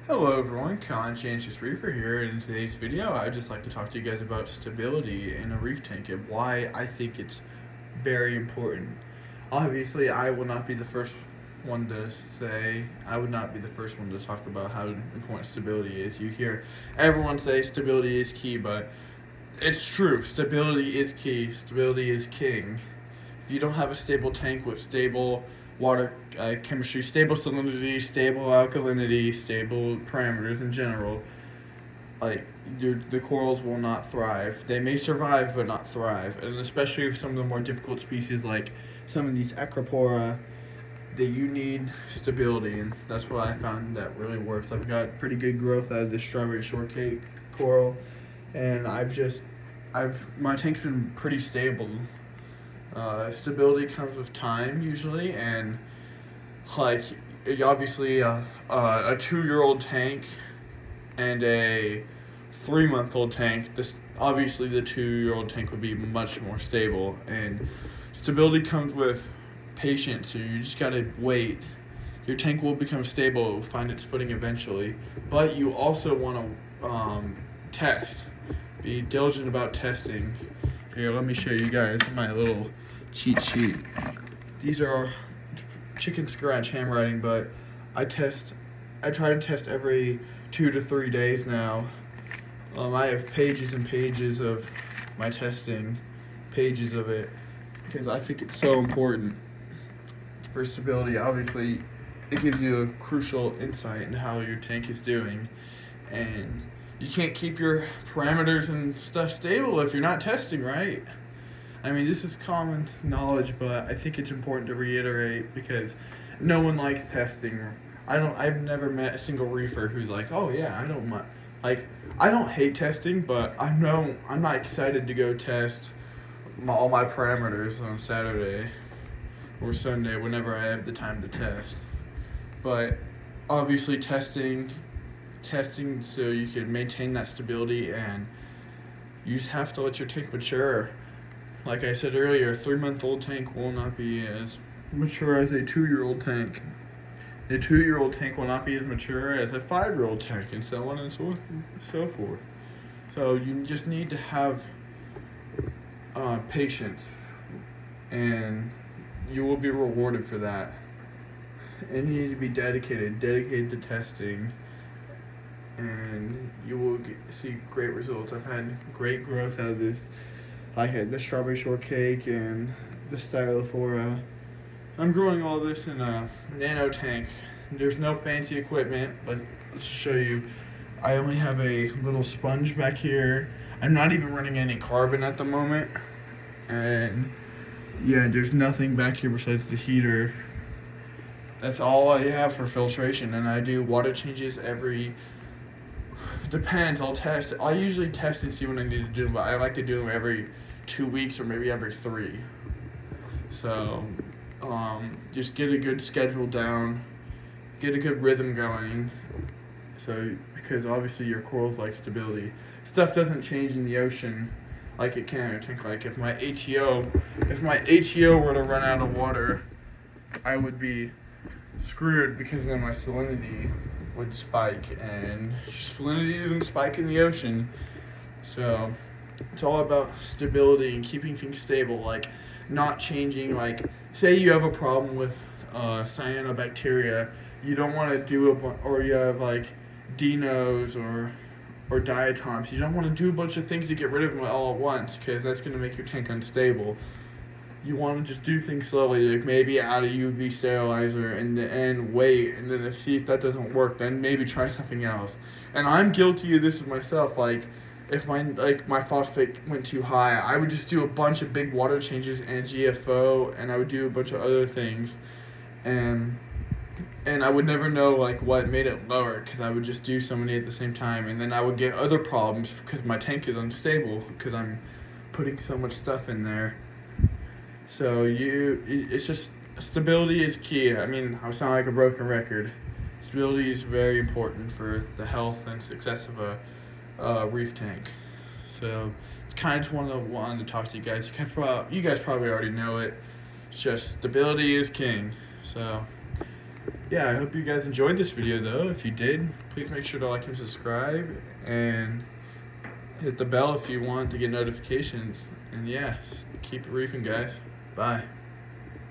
Hello everyone, Conscientious Reefer here. In today's video, I'd just like to talk to you guys about stability in a reef tank and why I think it's very important. Obviously, I will not be the first one to say, I would not be the first one to talk about how important stability is. You hear everyone say stability is key, but it's true. Stability is key. Stability is king. If you don't have a stable tank with stable water chemistry, stable salinity, stable alkalinity, stable parameters in general, like the corals will not thrive. They may survive but not thrive, and especially with some of the more difficult species like some of these acropora, that you need stability, and that's what I found that really works. I've got pretty good growth out of this strawberry shortcake coral, and my tank's been pretty stable. Stability comes with time usually, and like obviously a 2-year-old tank and a 3-month-old tank. This obviously the 2-year-old tank would be much more stable, and stability comes with patience. So you just gotta wait. Your tank will become stable, it will find its footing eventually, but you also want to test. Be diligent about testing. Here, let me show you guys my little cheat sheet. These are chicken scratch handwriting, but I try to test every 2 to 3 days now. I have pages and pages of my testing, pages of it, because I think it's so important for stability. Obviously, it gives you a crucial insight into how your tank is doing, and you can't keep your parameters and stuff stable if you're not testing, right? I mean, this is common knowledge, but I think it's important to reiterate because no one likes testing. I've never met a single reefer who's like, oh yeah, I don't mind. Like, I don't hate testing, but I'm not excited to go test all my parameters on Saturday or Sunday whenever I have the time to test. But obviously testing so you can maintain that stability, and you just have to let your tank mature. Like I said earlier, a 3-month-old tank will not be as mature as a 2-year-old tank. A 2-year-old tank will not be as mature as a 5-year-old tank, and so on and so forth. So you just need to have patience, and you will be rewarded for that. And you need to be dedicated to testing, and you will see great results. I've had great growth out of this. I had the strawberry shortcake and the stylophora. I'm growing all this in a nano tank. There's no fancy equipment, but let's show you. I only have a little sponge back here. I'm not even running any carbon at the moment. And yeah, there's nothing back here besides the heater. That's all I have for filtration, and I do water changes depends. I'll test. I usually test and see what I need to do, but I like to do them every 2 weeks or maybe every 3. So just get a good schedule down, get a good rhythm going. So because obviously your corals like stability. Stuff doesn't change in the ocean like it can in a tank. Like if my ATO were to run out of water, I would be screwed because then my salinity would spike, and salinity doesn't spike in the ocean. So it's all about stability and keeping things stable, like not changing. Like say you have a problem with cyanobacteria, you don't want to do or you have like dinos or diatoms. You don't want to do a bunch of things to get rid of them all at once, because that's going to make your tank unstable. You want to just do things slowly, like maybe add a UV sterilizer and wait, and then see if that doesn't work, then maybe try something else. And I'm guilty of this myself. Like if my phosphate went too high, I would just do a bunch of big water changes and GFO, and I would do a bunch of other things, and I would never know like what made it lower, because I would just do so many at the same time, and then I would get other problems because my tank is unstable because I'm putting so much stuff in there. So it's just, stability is key. I mean, I sound like a broken record. Stability is very important for the health and success of a reef tank. So it's kind of just wanted to talk to you guys. You guys probably already know it. It's just stability is king. So yeah, I hope you guys enjoyed this video though. If you did, please make sure to like and subscribe, and hit the bell if you want to get notifications. And yeah, keep it reefing, guys. Bye.